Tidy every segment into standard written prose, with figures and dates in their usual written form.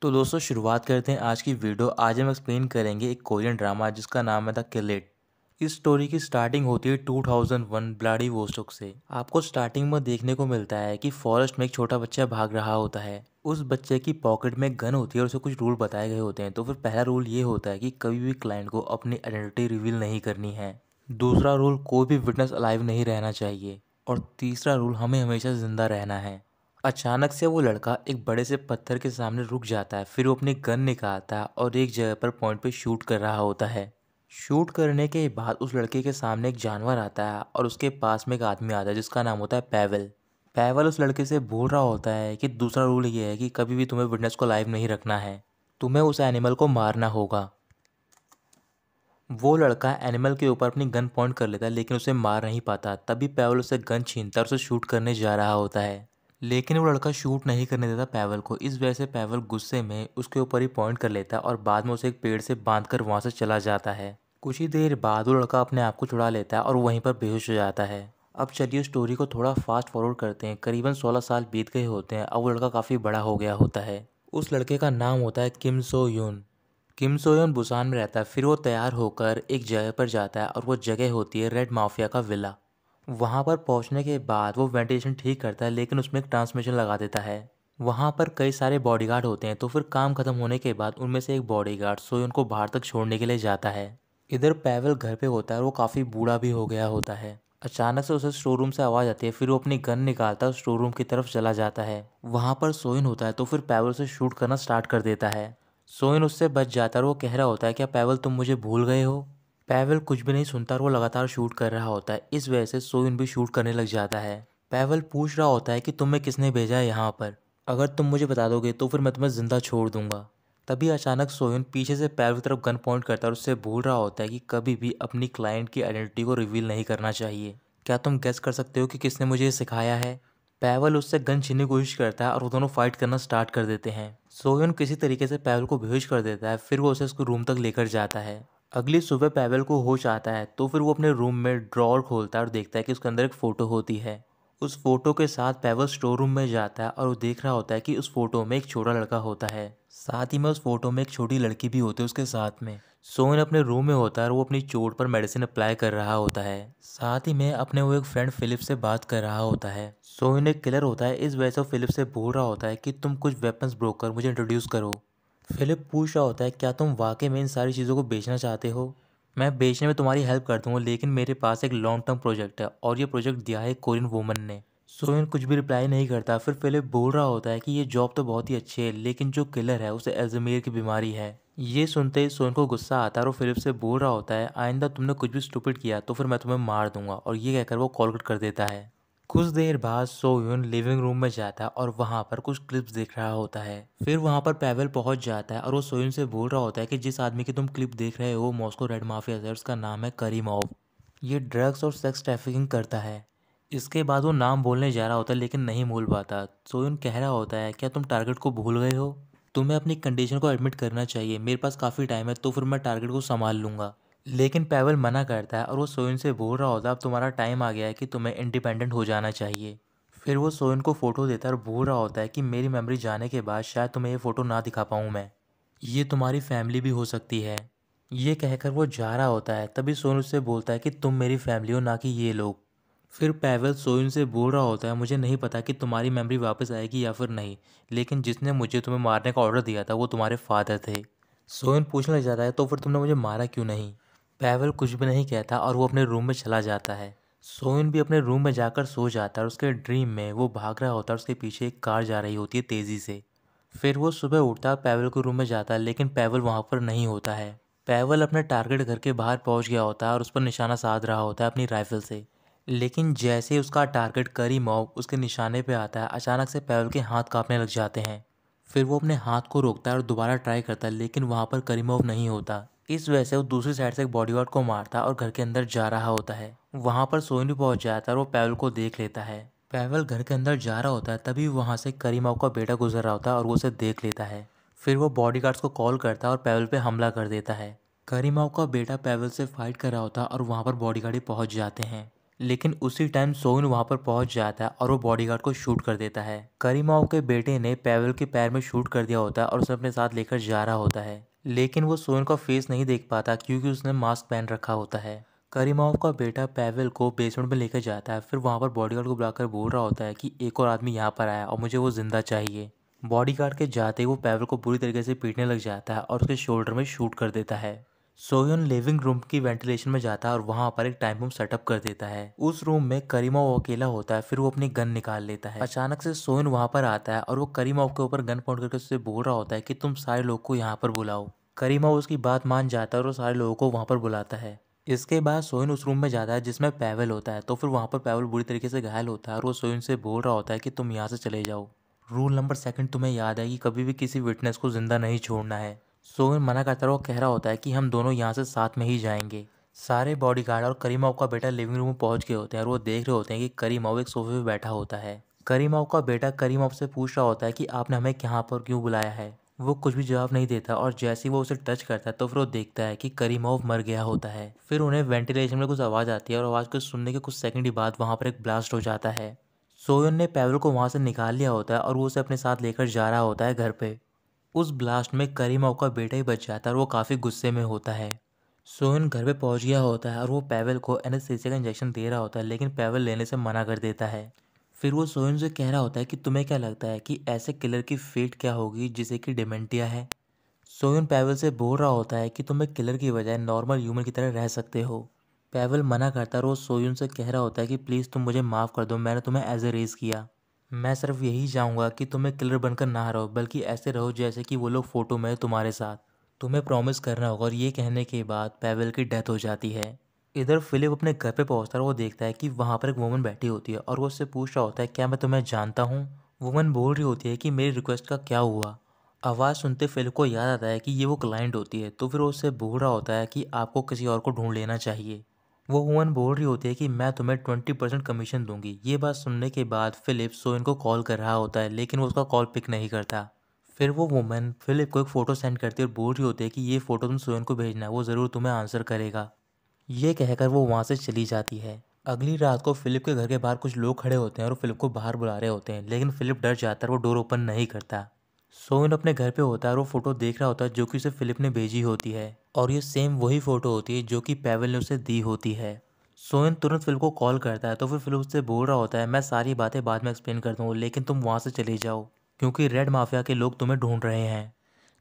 तो दोस्तों शुरुआत करते हैं आज की वीडियो। आज हम एक्सप्लेन करेंगे एक कोरियन ड्रामा जिसका नाम है द किल इट। इस स्टोरी की स्टार्टिंग होती है 2001 व्लादिवोस्तोक से। आपको स्टार्टिंग में देखने को मिलता है कि फॉरेस्ट में एक छोटा बच्चा भाग रहा होता है। उस बच्चे की पॉकेट में एक गन होती है और उसे कुछ रूल बताए गए होते हैं। तो फिर पहला रूल ये होता है कि कभी भी क्लाइंट को अपनी आइडेंटिटी रिवील नहीं करनी है। दूसरा रूल, कोई भी विटनेस अलाइव नहीं रहना चाहिए। और तीसरा रूल, हमें हमेशा जिंदा रहना है। अचानक से वो लड़का एक बड़े से पत्थर के सामने रुक जाता है। फिर वो अपनी गन निकालता है और एक जगह पर पॉइंट पे शूट कर रहा होता है। शूट करने के बाद उस लड़के के सामने एक जानवर आता है और उसके पास में एक आदमी आता है जिसका नाम होता है पैवल। पैवल उस लड़के से बोल रहा होता है कि दूसरा रूल ये है कि कभी भी तुम्हें विटनेस को लाइव नहीं रखना है, तुम्हें उस एनिमल को मारना होगा। वो लड़का एनिमल के ऊपर अपनी गन पॉइंट कर लेता है लेकिन उसे मार नहीं पाता। तभी पैवल उसे गन छीनता है और उसे शूट करने जा रहा होता है, लेकिन वो लड़का शूट नहीं करने देता पैवल को। इस वजह से पैवल गुस्से में उसके ऊपर ही पॉइंट कर लेता है और बाद में उसे एक पेड़ से बांधकर वहां से चला जाता है। कुछ ही देर बाद वो लड़का अपने आप को छुड़ा लेता है और वहीं पर बेहोश हो जाता है। अब चलिए स्टोरी को थोड़ा फास्ट फॉरवर्ड करते हैं। करीबन 16 साल बीत गए होते हैं। अब वो लड़का काफ़ी बड़ा हो गया होता है। उस लड़के का नाम होता है किम सो यून। किम सो यून बुसान में रहता है। फिर वो तैयार होकर एक जगह पर जाता है और वो जगह होती है रेड माफिया का विला। वहाँ पर पहुँचने के बाद वो वेंटिलेशन ठीक करता है लेकिन उसमें एक ट्रांसमिशन लगा देता है। वहाँ पर कई सारे बॉडीगार्ड होते हैं। तो फिर काम खत्म होने के बाद उनमें से एक बॉडीगार्ड सोयन को बाहर तक छोड़ने के लिए जाता है। इधर पैवल घर पे होता है और वो काफ़ी बूढ़ा भी हो गया होता है। अचानक से उसे स्टोर रूम से आवाज़ आती है। फिर वो अपनी गन निकालता है और स्टोर रूम की तरफ चला जाता है। वहाँ पर सोयन होता है तो फिर पैवल से शूट करना स्टार्ट कर देता है। सोयन उससे बच जाता है और वो कह रहा होता है, क्या पैवल तुम मुझे भूल गए हो? पैवल कुछ भी नहीं सुनता और वो लगातार शूट कर रहा होता है। इस वजह से सोयन भी शूट करने लग जाता है। पैवल पूछ रहा होता है कि तुम्हें किसने भेजा है यहाँ पर? अगर तुम मुझे बता दोगे तो फिर मैं तुम्हें जिंदा छोड़ दूंगा। तभी अचानक सोयन पीछे से पैवल की तरफ गन पॉइंट करता है और उससे बोल रहा होता है कि कभी भी अपनी क्लाइंट की आइडेंटिटी को रिवील नहीं करना चाहिए। क्या तुम गेस कर सकते हो कि किसने मुझे ये सिखाया है? पैवल उससे गन छीनने की कोशिश करता है और वो दोनों फाइट करना स्टार्ट कर देते हैं। सोयन किसी तरीके से पैवल को बेहोश कर देता है। फिर वो उसे उसको रूम तक लेकर जाता है। अगली सुबह पैवल को होश आता है तो फिर वो अपने रूम में ड्रॉअर खोलता है और देखता है कि उसके अंदर एक फ़ोटो होती है। उस फोटो के साथ पैवल स्टोर रूम में जाता है और वो देख रहा होता है कि उस फोटो में एक छोटा लड़का होता है। साथ ही में उस फोटो में एक छोटी लड़की भी होती है उसके साथ में। सोहन अपने रूम में होता है और वो अपनी चोट पर मेडिसिन अप्लाई कर रहा होता है। साथ ही में अपने वो एक फ्रेंड फिलिप से बात कर रहा होता है। सोहन एक किलर होता है। इस वजह से वो फिलिप से बोल रहा होता है कि तुम कुछ वेपन्स ब्रोकर मुझे इंट्रोड्यूस करो। फिलिप पूछ रहा होता है, क्या तुम वाकई में इन सारी चीज़ों को बेचना चाहते हो? मैं बेचने में तुम्हारी हेल्प कर दूंगा लेकिन मेरे पास एक लॉन्ग टर्म प्रोजेक्ट है और ये प्रोजेक्ट दिया है कोरियन वुमन ने। सोयन कुछ भी रिप्लाई नहीं करता। फिर फिलिप बोल रहा होता है कि ये जॉब तो बहुत ही अच्छी है लेकिन जो किलर है उसे अल्जाइमर की बीमारी है। ये सुनते ही सोयन को गुस्सा आता है और फिलिप से बोल रहा होता है, आइंदा तुमने कुछ भी स्टूपिड किया तो फिर मैं तुम्हें मार दूंगा। और ये कहकर वो कॉल कट कर देता है। कुछ देर बाद सोयून लिविंग रूम में जाता है और वहां पर कुछ क्लिप्स देख रहा होता है। फिर वहां पर पैवल पहुंच जाता है और वो सोयून से बोल रहा होता है कि जिस आदमी की तुम क्लिप देख रहे हो वो मॉस्को रेड माफिया है, उसका नाम है करीमोव। ये ड्रग्स और सेक्स ट्रैफिकिंग करता है। इसके बाद वो नाम बोलने जा रहा होता है लेकिन नहीं बोल पाता। सोयून कह रहा होता है, क्या तुम टारगेट को भूल गए हो? तुम्हें अपनी कंडीशन को एडमिट करना चाहिए, मेरे पास काफ़ी टाइम है तो फिर मैं टारगेट को संभाल लूंगा। लेकिन पैवल मना करता है और वो सोयन से बोल रहा होता है, अब तुम्हारा टाइम आ गया है कि तुम्हें इंडिपेंडेंट हो जाना चाहिए। फिर वो सोयन को फ़ोटो देता है और बोल रहा होता है कि मेरी मेमोरी जाने के बाद शायद तुम्हें ये फ़ोटो ना दिखा पाऊँ मैं, ये तुम्हारी फैमिली भी हो सकती है। ये कहकर वो जा रहा होता है। तभी सोयन उससे बोलता है कि तुम मेरी फैमिली हो, ना कि ये लोग। फिर पैवल सोयन से बोल रहा होता है, मुझे नहीं पता कि तुम्हारी मेमोरी वापस आएगी या फिर नहीं, लेकिन जिसने मुझे तुम्हें मारने का ऑर्डर दिया था वो तुम्हारे फादर थे। सोयन पूछने लग जाता है, तो फिर तुमने मुझे मारा क्यों नहीं? पैवल कुछ भी नहीं कहता और वो अपने रूम में चला जाता है। सोयन भी अपने रूम में जाकर सो जाता है और उसके ड्रीम में वो भाग रहा होता है और उसके पीछे एक कार जा रही होती है तेज़ी से। फिर वो सुबह उठता है, पैवल के रूम में जाता है लेकिन पैवल वहाँ पर नहीं होता है। पैवल अपने टारगेट घर के बाहर पहुँच गया होता है और उस पर निशाना साध रहा होता है अपनी राइफल से। लेकिन जैसे ही उसका टारगेट करीमोव उसके निशाने पे आता है, अचानक से पैवल के हाथ कांपने लग जाते हैं। फिर वो अपने हाथ को रोकता है और दोबारा ट्राई करता है लेकिन वहाँ पर करीमोव नहीं होता। इस वजह से वो दूसरी साइड से एक बॉडीगार्ड को मारता है और घर के अंदर जा रहा होता है। वहाँ पर सोयन भी पहुँच जाता है और वो पैवल को देख लेता है। पैवल घर के अंदर जा रहा होता है तभी वहाँ से करीमोव का बेटा गुजर रहा होता है और वो उसे देख लेता है। फिर वो बॉडीगार्ड्स को कॉल करता है और पैवल पे हमला कर देता है। करीमोव का बेटा पैवल से फाइट कर रहा होता है और वहाँ पर बॉडीगार्ड ही पहुँच जाते हैं। लेकिन उसी टाइम सोइन वहां पर पहुंच जाता है और वो बॉडीगार्ड को शूट कर देता है। करीमोव के बेटे ने पैवेल के पैर में शूट कर दिया होता है और उसे अपने साथ लेकर जा रहा होता है, लेकिन वो सोइन का फेस नहीं देख पाता क्योंकि उसने मास्क पहन रखा होता है। करीमोव का बेटा पैवेल को बेसमेंट में लेकर जाता है, फिर वहां पर बॉडीगार्ड को बुलाकर बोल रहा होता है कि एक और आदमी यहाँ पर आया और मुझे वो जिंदा चाहिए। बॉडीगार्ड के जाते ही वो पैवेल को बुरी तरीके से पीटने लग जाता है और उसके शोल्डर में शूट कर देता है। सोयन लिविंग रूम की वेंटिलेशन में जाता है और वहां पर एक टाइम बम सेटअप कर देता है। उस रूम में करीमोव अकेला होता है, फिर वो अपनी गन निकाल लेता है। अचानक से सोयन वहां पर आता है और वो करीमोव के ऊपर गन पॉइंट करके उससे बोल रहा होता है कि तुम सारे लोग को यहाँ पर बुलाओ। करीमोव उसकी बात मान जाता है और वो सारे लोगों को वहां पर बुलाता है। इसके बाद सोयन उस रूम में जाता है जिसमें पैवेल होता है, तो फिर वहां पर पैवेल बुरी तरीके से घायल होता है और वो सोयन से बोल रहा होता है कि तुम यहाँ से चले जाओ। रूल नंबर 2 तुम्हें याद है कि कभी भी किसी विटनेस को जिंदा नहीं छोड़ना है। सोइन मना करता है, वो कह रहा होता है कि हम दोनों यहाँ से साथ में ही जाएंगे। सारे बॉडीगार्ड और करीमोव का बेटा लिविंग रूम में पहुंच गए होते हैं और वो देख रहे होते हैं कि करीमोव एक सोफे पे बैठा होता है। करीमोव का बेटा करीमोव से पूछ रहा होता है कि आपने हमें यहाँ पर क्यों बुलाया है। वो कुछ भी जवाब नहीं देता और जैसे ही वो उसे टच करता है तो फिर वो देखता है कि करीमोव मर गया होता है। फिर उन्हें वेंटिलेशन में कुछ आवाज़ आती है और आवाज़ को सुनने के कुछ सेकंड ही बाद वहाँ पर एक ब्लास्ट हो जाता है। सोयन ने पैवेल को वहाँ से निकाल लिया होता है और वो उसे अपने साथ लेकर जा रहा होता है घर पे। उस ब्लास्ट में करीमोव का बेटा ही बच जाता है और वो काफ़ी गुस्से में होता है। सोयन घर पे पहुंच गया होता है और वो पैवेल को एनेस्थीसिया का इंजेक्शन दे रहा होता है, लेकिन पैवेल लेने से मना कर देता है। फिर वो सोयन से कह रहा होता है कि तुम्हें क्या लगता है कि ऐसे किलर की फेट क्या होगी जिसे कि डिमेंटिया है। सोयन पैवेल से बोल रहा होता है कि तुम एक किलर की बजाय नॉर्मल ह्यूमन की तरह रह सकते हो। पैवेल मना करता है और वो सोयन से कह रहा होता है कि प्लीज़ तुम मुझे माफ़ कर दो, मैंने तुम्हें एज ए रेस किया। मैं सिर्फ यही चाहूँगा कि तुम एक किलर बनकर ना रहो, बल्कि ऐसे रहो जैसे कि वो लोग फोटो में तुम्हारे साथ। तुम्हें प्रॉमिस करना होगा। और ये कहने के बाद पैवेल की डेथ हो जाती है। इधर फिलिप अपने घर पे पहुंचता है और वो देखता है कि वहाँ पर एक वुमन बैठी होती है और वो उससे पूछ रहा होता है क्या मैं तुम्हें जानता हूँ। वुमन बोल रही होती है कि मेरी रिक्वेस्ट का क्या हुआ। आवाज़ सुनते फिलिप को याद आता है कि ये वो क्लाइंट होती है, तो फिर वो उससे बोल रहा होता है कि आपको किसी और को ढूंढ लेना चाहिए। वो वुमन बोल रही होती है कि मैं तुम्हें 20% कमीशन दूंगी। ये बात सुनने के बाद फिलिप सोइन को कॉल कर रहा होता है, लेकिन वो उसका कॉल पिक नहीं करता। फिर वो वुमन फिलिप को एक फ़ोटो सेंड करती है और बोल रही होती है कि ये फ़ोटो तुम सोइन को भेजना, वो ज़रूर तुम्हें आंसर करेगा। ये कहकर वो वहाँ से चली जाती है। अगली रात को फिलिप के घर के बाहर कुछ लोग खड़े होते हैं और वो फिलिप को बाहर बुला रहे होते हैं, लेकिन फिलिप डर जाता है और वो डोर ओपन नहीं करता। सोइन अपने घर पे होता है और वो फोटो देख रहा होता है जो कि उसे फिलिप ने भेजी होती है, और ये सेम वही फोटो होती है जो कि पैवेल ने उसे दी होती है। सोइन तुरंत फिलिप को कॉल करता है, तो फिर फिलिप उससे बोल रहा होता है मैं सारी बातें बाद में एक्सप्लेन कर दूँगा, लेकिन तुम वहाँ से चले जाओ क्योंकि रेड माफिया के लोग तुम्हें ढूंढ रहे हैं।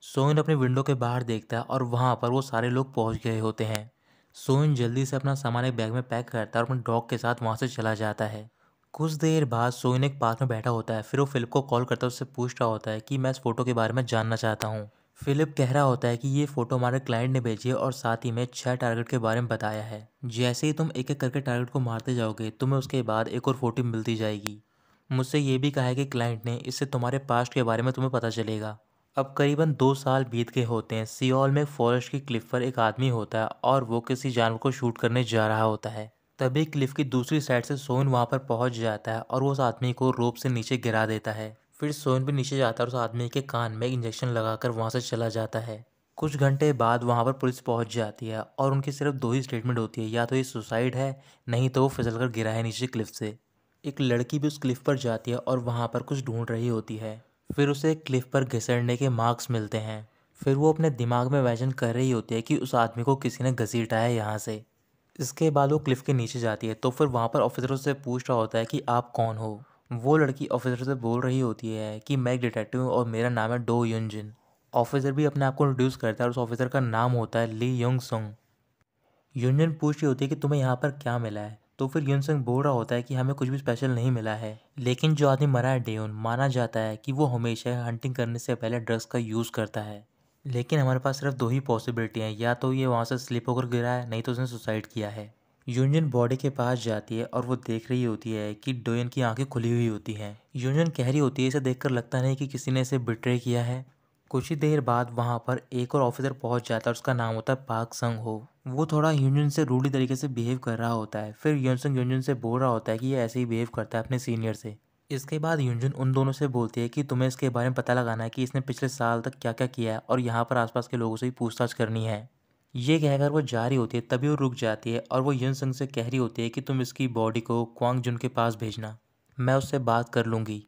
सोइन अपनी विंडो के बाहर देखता है और वहाँ पर वो सारे लोग पहुँच गए होते हैं। सोइन जल्दी से अपना सामान एक बैग में पैक करता है और अपने डॉग के साथ वहाँ से चला जाता है। कुछ देर बाद सोइन एक पार्क में बैठा होता है, फिर वो फिलिप को कॉल करता है, उससे पूछ रहा होता है कि मैं इस फोटो के बारे में जानना चाहता हूँ। फिलिप कह रहा होता है कि ये फोटो हमारे क्लाइंट ने भेजी है और साथ ही में 6 टारगेट के बारे में बताया है। जैसे ही तुम एक एक करके टारगेट को मारते जाओगे तुम्हें उसके बाद एक और फोटो मिलती जाएगी। मुझसे ये भी कहा है कि क्लाइंट ने, इससे तुम्हारे पास्ट के बारे में तुम्हें पता चलेगा। अब करीबन 2 साल बीत गए होते हैं। सियोल में फॉरेस्ट की क्लिफ पर एक आदमी होता है और वो किसी जानवर को शूट करने जा रहा होता है। तभी क्लिफ की दूसरी साइड से सोइन वहां पर पहुंच जाता है और वो उस आदमी को रोप से नीचे गिरा देता है। फिर सोइन भी नीचे जाता है और उस आदमी के कान में एक इंजेक्शन लगाकर वहां से चला जाता है। कुछ घंटे बाद वहां पर पुलिस पहुंच जाती है और उनकी सिर्फ 2 ही स्टेटमेंट होती है, या तो ये सुसाइड है, नहीं तो वो फिसल कर गिरा है नीचे क्लिफ से। एक लड़की भी उस क्लिफ पर जाती है और वहां पर कुछ ढूंढ रही होती है। फिर उसे क्लिफ पर घिसड़ने के मार्क्स मिलते हैं। फिर वो अपने दिमाग में इमेजिन कर रही होती है कि उस आदमी को किसी ने घसीटा है यहाँ से। इसके बाद वो क्लिफ के नीचे जाती है, तो फिर वहाँ पर ऑफिसर से पूछ रहा होता है कि आप कौन हो। वो लड़की ऑफिसर से बोल रही होती है कि मैं एक डिटेक्टिव हूँ और मेरा नाम है डो युनजिन। ऑफिसर भी अपने आप को इंट्रोड्यूस करता है और उस ऑफिसर का नाम होता है ली योंग सुंग। यूनियन पूछ रही होती है कि तुम्हें यहाँ पर क्या मिला है, तो फिर यूनसंग बोल रहा होता है कि हमें कुछ भी स्पेशल नहीं मिला है, लेकिन जो आदमी मरा है डेयोन, माना जाता है कि वो हमेशा हंटिंग करने से पहले ड्रग्स का यूज़ करता है। लेकिन हमारे पास सिर्फ 2 ही पॉसिबिलिटी हैं, या तो ये वहाँ से स्लिप होकर गिरा है, नहीं तो उसने सुसाइड किया है। यूनियन बॉडी के पास जाती है और वो देख रही होती है कि डोयन की आंखें खुली हुई होती हैं। यूनियन कह रही होती है इसे देखकर लगता नहीं कि किसी ने इसे बिट्रे किया है। कुछ ही देर बाद वहाँ पर एक और ऑफिसर पहुँच जाता है, उसका नाम होता है पार्क संग हो। वो थोड़ा यूनियन से रूडी तरीके से बिहेव कर रहा होता है। फिर यूनसंग यूनियन से बोल रहा होता है कि ये ऐसे ही बिहेव करता है अपने सीनियर से। इसके बाद यूनजन उन दोनों से बोलती है कि तुम्हें इसके बारे में पता लगाना है कि इसने पिछले साल तक क्या क्या किया है और यहाँ पर आसपास के लोगों से ही पूछताछ करनी है। ये कहकर वो जा रही होती है, तभी वो रुक जाती है और वो युनसंग से कह रही होती है कि तुम इसकी बॉडी को क्वांग जुन के पास भेजना, मैं उससे बात कर लूँगी।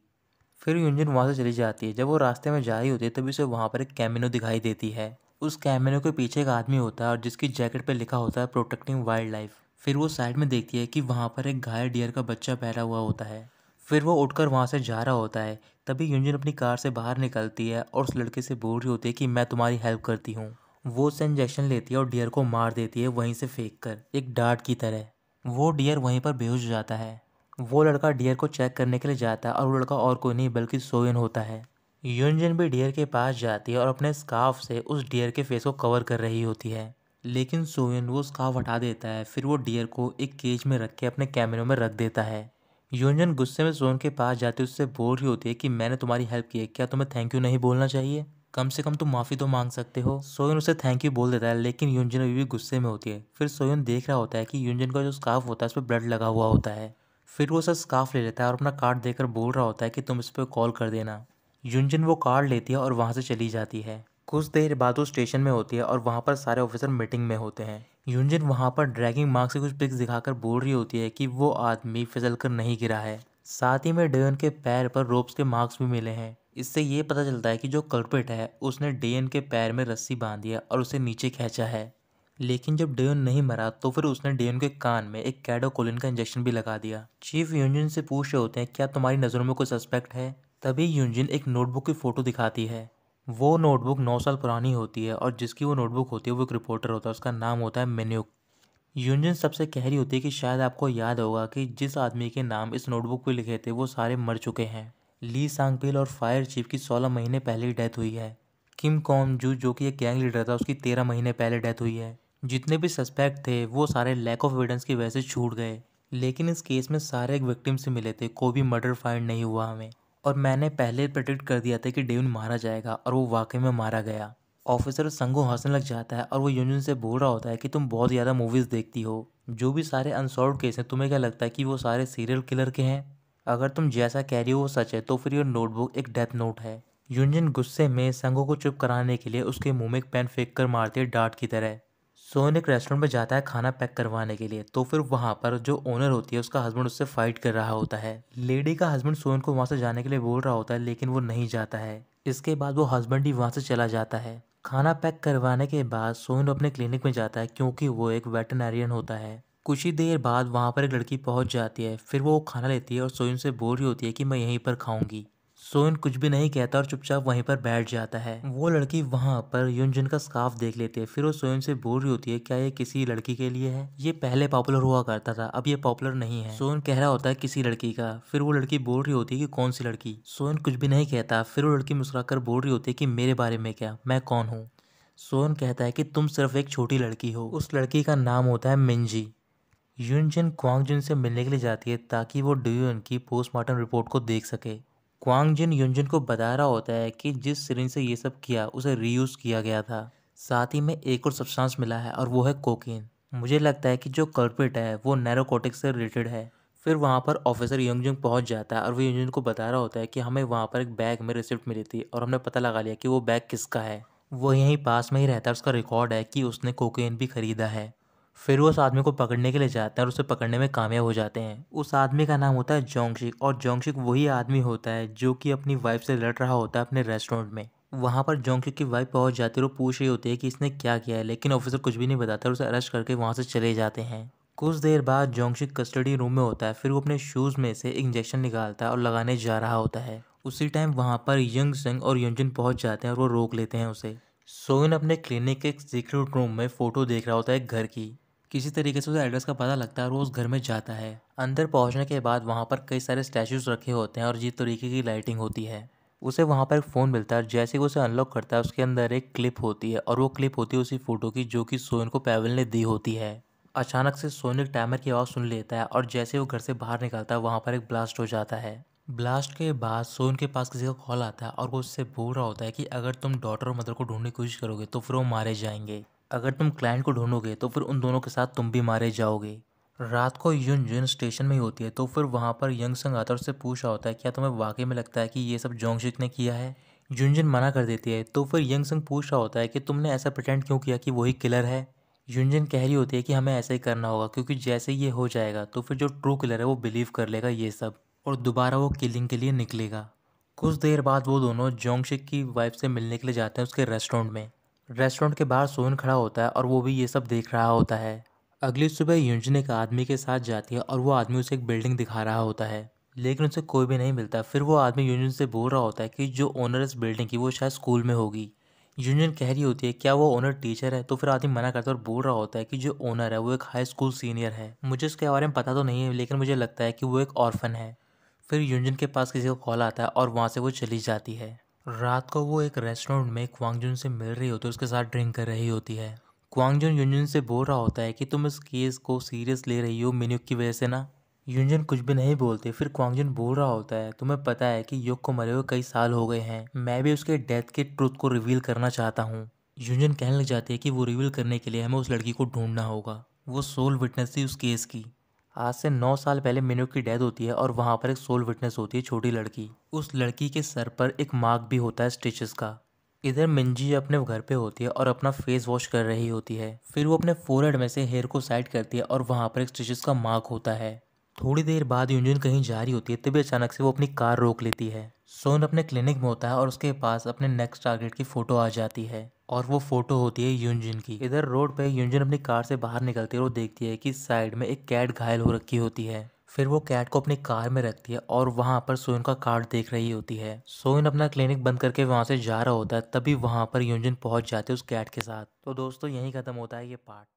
फिर युनजुन वहाँ से चली जाती है। जब वो रास्ते में जा रही होती है तभी उसे वहाँ पर एक कैमिनो दिखाई देती है। उस कैमिनो के पीछे एक आदमी होता है और जिसकी जैकेट पे लिखा होता है प्रोटेक्टिंग वाइल्ड लाइफ। फिर वो साइड में देखती है कि वहाँ पर एक घायल डियर का बच्चा पैदा हुआ होता है। फिर वो उठकर वहाँ से जा रहा होता है। तभी युनजुन अपनी कार से बाहर निकलती है और उस लड़के से बोल रही होती है कि मैं तुम्हारी हेल्प करती हूँ। वो उससे इंजेक्शन लेती है और डियर को मार देती है वहीं से फेंक कर, एक डार्ट की तरह। वो डियर वहीं पर बेहोश हो जाता है। वो लड़का डियर को चेक करने के लिए जाता है और वो लड़का और कोई नहीं बल्कि सोयन होता है। युनजन भी डियर के पास जाती है और अपने स्कार्फ से उस डियर के फेस को कवर कर रही होती है, लेकिन सोयन वो स्कार्फ हटा देता है। फिर वो डियर को एक केज में रख के अपने कैमरे में रख देता है। युनजन गुस्से में सोयन के पास जाती है, उससे बोल रही होती है कि मैंने तुम्हारी हेल्प की है, क्या तुम्हें थैंक यू नहीं बोलना चाहिए? कम से कम तुम माफ़ी तो मांग सकते हो। सोयन उसे थैंक यू बोल देता है, लेकिन युनजन अभी भी गुस्से में होती है। फिर सोयन देख रहा होता है कि युनजन का जो स्कार्फ होता है उस पर ब्लड लगा हुआ होता है। फिर वो उसे स्कार्फ ले लेता है और अपना कार्ड देकर बोल रहा होता है कि तुम इस पर कॉल कर देना। युनजन वो कार्ड लेती है और वहाँ से चली जाती है। कुछ देर बाद वो स्टेशन में होती है और वहाँ पर सारे ऑफिसर मीटिंग में होते हैं। युनजन वहाँ पर ड्रैगिंग मार्क्स से कुछ पिक्स दिखाकर बोल रही होती है कि वो आदमी फिसल कर नहीं गिरा है। साथ ही में डेयन के पैर पर रोप्स के मार्क्स भी मिले हैं। इससे ये पता चलता है कि जो कल्प्रिट है उसने डेयन के पैर में रस्सी बांधी है और उसे नीचे खींचा है। लेकिन जब डेयन नहीं मरा तो फिर उसने डेयन के कान में एक कैडोकोलिन का इंजेक्शन भी लगा दिया। चीफ युनजिन से पूछ रहे होते हैं क्या तुम्हारी नज़रों में कोई सस्पेक्ट है? तभी युनजिन एक नोटबुक की फ़ोटो दिखाती है। वो नोटबुक 9 साल पुरानी होती है और जिसकी वो नोटबुक होती है वो एक रिपोर्टर होता है, उसका नाम होता है मिन्युक। युनजिन सबसे कह रही होती है कि शायद आपको याद होगा कि जिस आदमी के नाम इस नोटबुक पे लिखे थे वो सारे मर चुके हैं। ली सांगपिल और फायर चीफ की 16 महीने पहले ही डेथ हुई है। किम कॉम जू जो कि एक गैंग लीडर था उसकी 13 महीने पहले डेथ हुई है। जितने भी सस्पेक्ट थे वो सारे लैक ऑफ एविडेंस की वजह से छूट गए। लेकिन इस केस में सारे एक विक्टिम से मिले थे, कोई भी मर्डर फाइंड नहीं हुआ हमें। और मैंने पहले प्रेडिक्ट कर दिया था कि डेविन मारा जाएगा और वो वाकई में मारा गया। ऑफिसर संगो हंसने लग जाता है और वो यूनियन से बोल रहा होता है कि तुम बहुत ज़्यादा मूवीज़ देखती हो, जो भी सारे अनसॉल्व केस हैं तुम्हें क्या लगता है कि वो सारे सीरियल किलर के हैं? अगर तुम जैसा कह रही हो वो सच है तो फिर ये नोटबुक एक डेथ नोट है। यूनियन गुस्से में संगो को चुप कराने के लिए उसके मुंह में एक पेन फेंक कर मारती है डांट की तरह। सोन एक रेस्टोरेंट में जाता है खाना पैक करवाने के लिए, तो फिर वहाँ पर जो ओनर होती है उसका हस्बैंड उससे फाइट कर रहा होता है। लेडी का हस्बैंड सोन को वहाँ से जाने के लिए बोल रहा होता है लेकिन वो नहीं जाता है। इसके बाद वो हस्बैंड ही वहाँ से चला जाता है। खाना पैक करवाने के बाद सोन अपने क्लिनिक में जाता है क्योंकि वो एक वेटरनरियन होता है। कुछ ही देर बाद वहाँ पर एक लड़की पहुँच जाती है। फिर वो खाना लेती है और सोन से बोल रही होती है कि मैं यहीं पर खाऊंगी। सोन कुछ भी नहीं कहता और चुपचाप वहीं पर बैठ जाता है। वो लड़की वहाँ पर युनजुन का स्कार्फ देख लेती है। फिर वो सोन से बोल रही होती है क्या ये किसी लड़की के लिए है? ये पहले पॉपुलर हुआ करता था, अब ये पॉपुलर नहीं है। सोन कह रहा होता है किसी लड़की का। फिर वो लड़की बोल रही होती है कि कौन सी लड़की? सोन कुछ भी नहीं कहता। फिर वो लड़की मुस्कुराकर बोल रही होती है कि मेरे बारे में क्या, मैं कौन हूँ? सोन कहता है कि तुम सिर्फ एक छोटी लड़की हो। उस लड़की का नाम होता है मिंजी। युनजिन क्वांगजिन से मिलने के लिए जाती है ताकि वो डुयुन की पोस्टमार्टम रिपोर्ट को देख सके। क्वांगजिन युनजिन को बता रहा होता है कि जिस सिरिंज से ये सब किया उसे रीयूज किया गया था। साथ ही में एक और सब्सटेंस मिला है और वो है कोकीन। मुझे लगता है कि जो कल्प्रिट है वो नैरोकोटिक्स से रिलेटेड है। फिर वहाँ पर ऑफिसर युनजिन पहुँच जाता है और वो युनजिन को बता रहा होता है कि हमें वहाँ पर एक बैग में रिसिप्ट मिली थी और हमने पता लगा लिया कि वो बैग किसका है। वो यहीं पास में ही रहता है, उसका रिकॉर्ड है कि उसने कोकेन भी खरीदा है। फिर वो उस आदमी को पकड़ने के लिए जाते हैं और उसे पकड़ने में कामयाब हो जाते हैं। उस आदमी का नाम होता है जोंगशिक और जोंगशिक वही आदमी होता है जो कि अपनी वाइफ से लड़ रहा होता है अपने रेस्टोरेंट में। वहाँ पर जोंगशिक की वाइफ पहुँच जाती है और वो पूछ रही होती है कि इसने क्या किया है, लेकिन ऑफिसर कुछ भी नहीं बताता और उसे अरेस्ट करके वहाँ से चले जाते हैं। कुछ देर बाद जोंगशिक कस्टडी रूम में होता है। फिर वो अपने शूज़ में से एक इंजेक्शन निकालता है और लगाने जा रहा होता है। उसी टाइम वहाँ पर यंग संग और युनजिन पहुँच जाते हैं और वो रोक लेते हैं उसे। सोइन अपने क्लिनिक के एक सीक्रेट रूम में फ़ोटो देख रहा होता है एक घर की। किसी तरीके से उसे एड्रेस का पता लगता है और वो उस घर में जाता है। अंदर पहुंचने के बाद वहां पर कई सारे स्टैचूज रखे होते हैं और अजीब तरीके की लाइटिंग होती है। उसे वहां पर एक फ़ोन मिलता है और जैसे ही वो उसे अनलॉक करता है उसके अंदर एक क्लिप होती है और वो क्लिप होती है उसी फोटो की जो कि सोन को पैवल ने दी होती है। अचानक से सोन एक टाइमर की आवाज़ सुन लेता है और जैसे वो घर से बाहर निकलता है वहाँ पर एक ब्लास्ट हो जाता है। ब्लास्ट के बाद सोन के पास किसी का कॉल आता है और वो उससे बोल रहा होता है कि अगर तुम डॉटर और मदर को ढूंढने की कोशिश करोगे तो फिर वो मारे जाएंगे। अगर तुम क्लाइंट को ढूंढोगे तो फिर उन दोनों के साथ तुम भी मारे जाओगे। रात को युनजुन स्टेशन में ही होती है तो फिर वहाँ पर यंग संग आता है और उससे पूछ रहा होता है क्या तुम्हें वाकई में लगता है कि ये सब जोंगशिक ने किया है? युनजुन मना कर देती है तो फिर यंग संग पूछ रहा होता है कि तुमने ऐसा प्रिटेंड क्यों किया कि वही किलर है? यूनजन कह रही होती है कि हमें ऐसा ही करना होगा क्योंकि जैसे ये हो जाएगा तो फिर जो ट्रू किलर है वो बिलीव कर लेगा ये सब और दोबारा वो किलिंग के लिए निकलेगा। कुछ देर बाद वो दोनों जोंगशिक की वाइफ से मिलने के लिए जाते हैं उसके रेस्टोरेंट में। रेस्टोरेंट के बाहर सोन खड़ा होता है और वो भी ये सब देख रहा होता है। अगली सुबह यूनजन एक आदमी के साथ जाती है और वो आदमी उसे एक बिल्डिंग दिखा रहा होता है, लेकिन उसे कोई भी नहीं मिलता। फिर वो आदमी यूनजन से बोल रहा होता है कि जो ओनर इस बिल्डिंग की वो शायद स्कूल में होगी। यूनियन कह रही होती है क्या वो ओनर टीचर है, तो फिर आदमी मना करता है और बोल रहा होता है कि जो ओनर है वो एक हाई स्कूल सीनियर है। मुझे उसके बारे में पता तो नहीं है लेकिन मुझे लगता है कि वो एक ऑर्फन है। फिर यूनियन के पास किसी का कॉल आता है और वहाँ से वो चली जाती है। रात को वो एक रेस्टोरेंट में क्वांगजुन से मिल रही होती है, उसके साथ ड्रिंक कर रही होती है। क्वांगजुन यूनियन से बोल रहा होता है कि तुम इस केस को सीरियस ले रही हो मिन्यूक की वजह से ना। यूंजन कुछ भी नहीं बोलते। फिर क्वांगजुन बोल रहा होता है तुम्हें पता है कि युग को मरे हुए कई साल हो गए हैं, मैं भी उसके डेथ के ट्रुथ को रिवील करना चाहता हूँ। यूंजन कहने लग जाती है कि वो रिवील करने के लिए हमें उस लड़की को ढूंढना होगा, वो सोल विटनेस थी उस केस की। आज से 9 साल पहले मिन्यू की डेथ होती है और वहाँ पर एक सोल विटनेस होती है छोटी लड़की। उस लड़की के सर पर एक मार्क भी होता है स्टिचेस का। इधर मिंजी अपने घर पे होती है और अपना फेस वॉश कर रही होती है। फिर वो अपने फोरहेड में से हेयर को साइड करती है और वहाँ पर एक स्टिचेस का मार्क होता है। थोड़ी देर बाद यूंजन कहीं जा रही होती है तभी अचानक से वो अपनी कार रोक लेती है। सोन अपने क्लिनिक में होता है और उसके पास अपने नेक्स्ट टारगेट की फोटो आ जाती है और वो फोटो होती है यूंजन की। इधर रोड पे यूंजन अपनी कार से बाहर निकलती है और वो देखती है कि साइड में एक कैट घायल हो रखी होती है। फिर वो कैट को अपनी कार में रखती है और वहाँ पर सोन का कार्ड देख रही होती है। सोन अपना क्लिनिक बंद करके वहाँ से जा रहा होता है तभी वहाँ पर यूंजन पहुँच जाते है उस कैट के साथ। तो दोस्तों यहीं खत्म होता है ये पार्ट।